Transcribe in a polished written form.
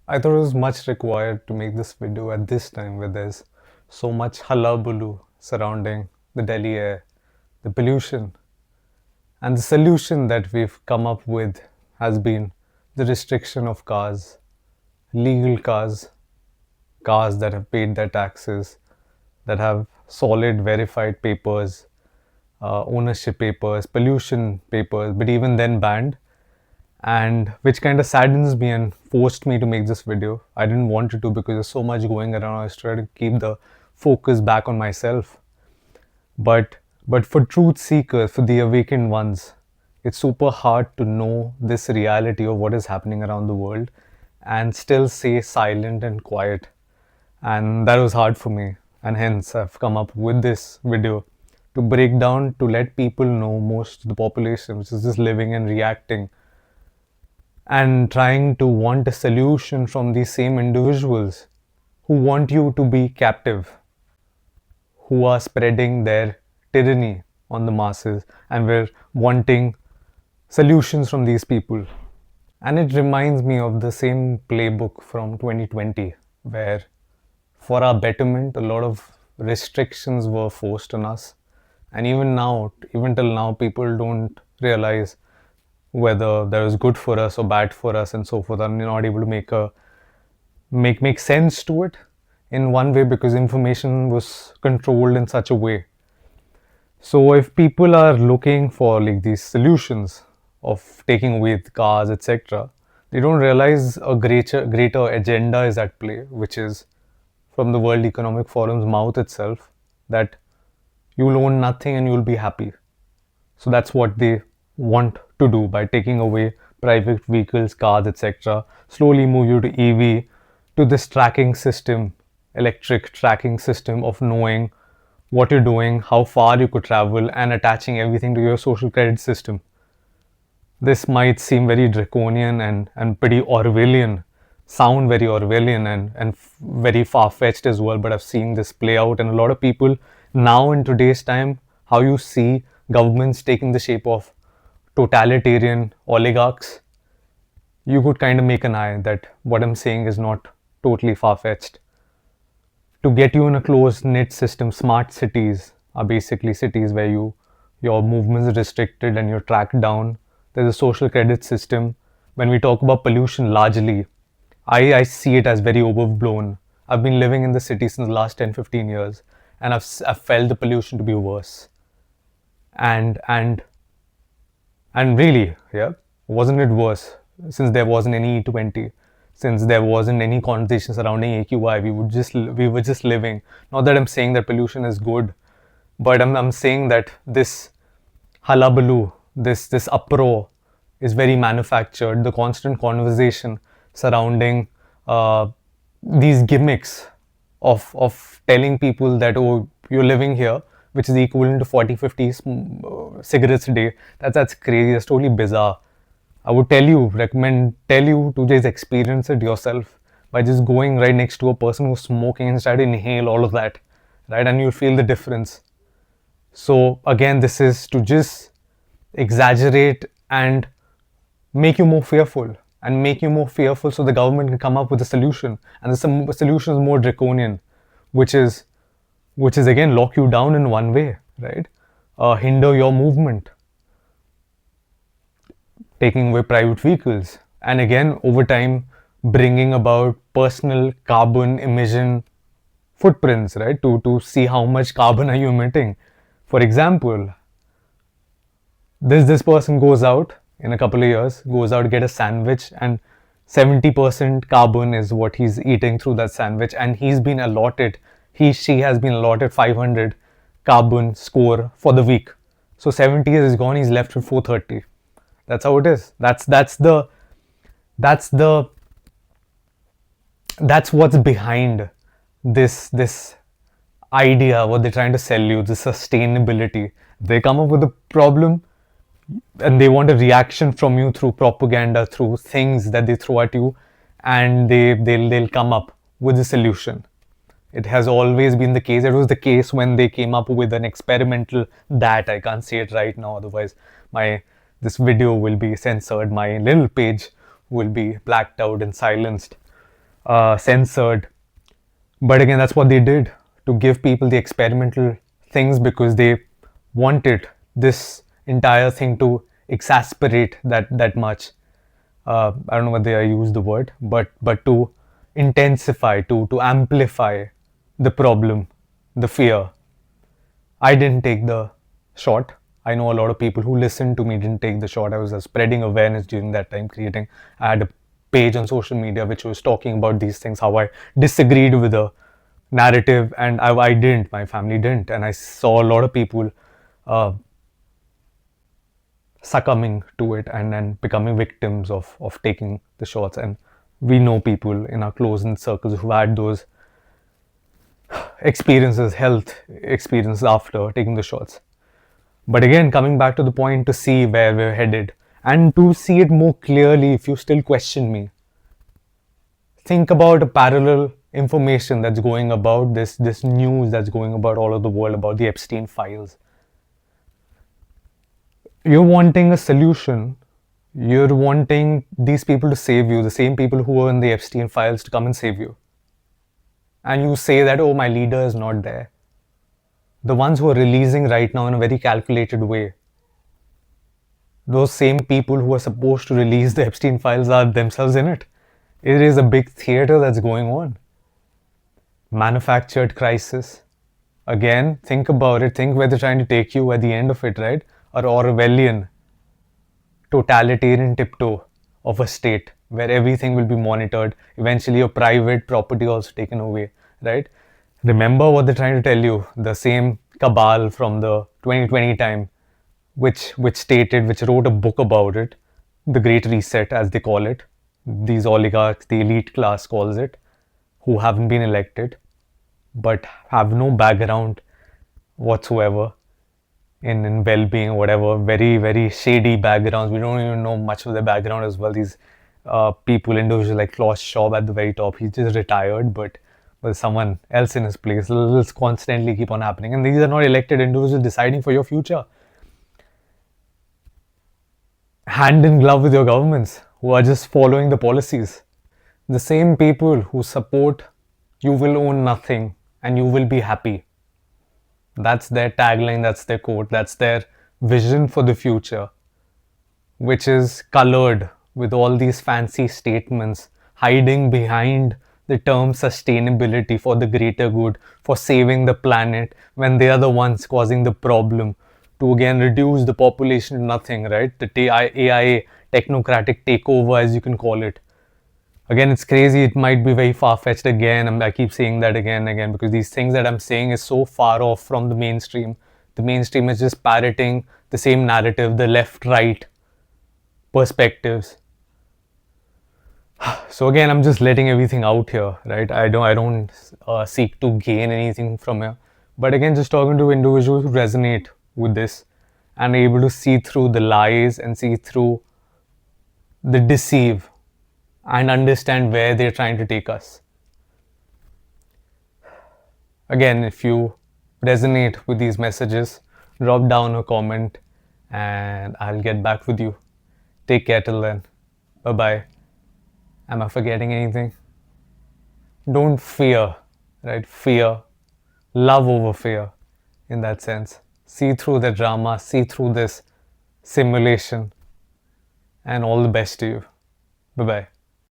I thought it was much required to make this video at this time where there's so much hullabaloo surrounding the Delhi air, the pollution, and the solution that we've come up with has been the restriction of cars, legal cars, cars that have paid their taxes, that have solid verified papers, ownership papers, pollution papers, but even then banned, and which kind of saddens me and forced me to make this video. I didn't want to do because there's so much going around. I was trying to keep the focus back on myself. But for truth seekers, for the awakened ones, it's super hard to know this reality of what is happening around the world and still stay silent and quiet. And that was hard for me. And hence I've come up with this video to break down, to let people know, most of the population which is just living and reacting and trying to want a solution from these same individuals who want you to be captive, who are spreading their tyranny on the masses, and we're wanting solutions from these people. And it reminds me of the same playbook from 2020, where for our betterment, a lot of restrictions were forced on us. And even now, even till now, people don't realize whether that is good for us or bad for us and so forth. And you're not able to make sense to it in one way because information was controlled in such a way. So if people are looking for like these solutions of taking away the cars, etc., they don't realize a greater agenda is at play, which is from the World Economic Forum's mouth itself, that you'll own nothing and you'll be happy. So that's what they want to do by taking away private vehicles, cars, etc. Slowly move you to EV, to this tracking system, electric tracking system of knowing what you're doing, how far you could travel, and attaching everything to your social credit system. This might seem very draconian and pretty Orwellian, sound very Orwellian and very far fetched as well, but I've seen this play out, and a lot of people now in today's time, how you see governments taking the shape of totalitarian oligarchs, you could kind of make an eye that what I'm saying is not totally far fetched. To get you in a closed knit system, smart cities are basically cities where your movement is restricted and you're tracked down. There's a social credit system. When we talk about pollution, largely, I see it as very overblown. I've been living in the city since the last 10-15 years, and I've felt the pollution to be worse. And really, yeah, wasn't it worse? Since there wasn't any E20, since there wasn't any conversation surrounding AQI, we were just living. Not that I'm saying that pollution is good, but I'm saying that this hullabaloo, this uproar is very manufactured. The constant conversation surrounding these gimmicks of telling people that, oh, you're living here, which is equivalent to 40-50 cigarettes a day. That's crazy. That's totally bizarre. I would tell you to just experience it yourself by just going right next to a person who's smoking and try to inhale all of that, right? And you'll feel the difference. So again, this is to just exaggerate and make you more fearful so the government can come up with a solution. And the solution is more draconian, which is again lock you down in one way, right? Hinder your movement, taking away private vehicles, and again over time bringing about personal carbon emission footprints, right? To see how much carbon are you emitting. For example, this person goes out in a couple of years, goes out to get a sandwich, and 70% carbon is what he's eating through that sandwich, and she has been allotted 500 carbon score for the week. So 70 is gone, he's left with 430. That's how it is. That's what's behind this idea, what they're trying to sell you, the sustainability. They come up with a problem and they want a reaction from you through propaganda, through things that they throw at you, and they'll come up with a solution. It has always been the case. It was the case when they came up with an experimental, that I can't say it right now, otherwise this video will be censored. My little page will be blacked out and silenced. censored. But again, that's what they did, to give people the experimental things, because they wanted this entire thing to exasperate that much. I don't know whether I use the word, but to intensify, to amplify the problem, the fear. I didn't take the shot. I know a lot of people who listened to me didn't take the shot. I was spreading awareness during that time, creating. I had a page on social media which was talking about these things, how I disagreed with the narrative, and I didn't. My family didn't, and I saw a lot of people uh, succumbing to it and becoming victims of taking the shots. And we know people in our close circles who had those experiences, health experiences after taking the shots. But again, coming back to the point, to see where we're headed and to see it more clearly, if you still question me, think about a parallel information that's going about, this news that's going about all over the world about the Epstein files. You're wanting a solution. You're wanting these people to save you, the same people who are in the Epstein files, to come and save you. And you say that, oh, my leader is not there. The ones who are releasing right now in a very calculated way, those same people who are supposed to release the Epstein files are themselves in it. It is a big theater that's going on. Manufactured crisis. Again, think about it. Think where they're trying to take you at the end of it, right? Or Orwellian, totalitarian tiptoe of a state where everything will be monitored. Eventually, your private property also taken away, right? Remember what they're trying to tell you. The same cabal from the 2020 time, which wrote a book about it, the Great Reset, as they call it. These oligarchs, the elite class calls it, who haven't been elected, but have no background whatsoever in well-being or whatever. Very, very shady backgrounds. We don't even know much of their background as well. These people, individuals like Klaus Schwab at the very top, he's just retired, but with someone else in his place. This constantly keep on happening, and these are not elected individuals deciding for your future. Hand in glove with your governments who are just following the policies. The same people who support you will own nothing and you will be happy. That's their tagline, that's their quote, that's their vision for the future, which is colored with all these fancy statements hiding behind the term sustainability, for the greater good, for saving the planet, when they are the ones causing the problem, to again reduce the population to nothing, right? The AIA, technocratic takeover, as you can call it. Again, it's crazy. It might be very far-fetched again. I keep saying that again and again, because these things that I'm saying is so far off from the mainstream. The mainstream is just parroting the same narrative, the left-right perspectives. So again, I'm just letting everything out here, right? I don't seek to gain anything from here. But again, just talking to individuals who resonate with this and are able to see through the lies and see through the deceive and understand where they're trying to take us. Again, if you resonate with these messages, drop down a comment and I'll get back with you. Take care till then. Bye bye. Am I forgetting anything? Don't fear, right? Fear. Love over fear, in that sense. See through the drama, see through this simulation, and all the best to you. Bye bye.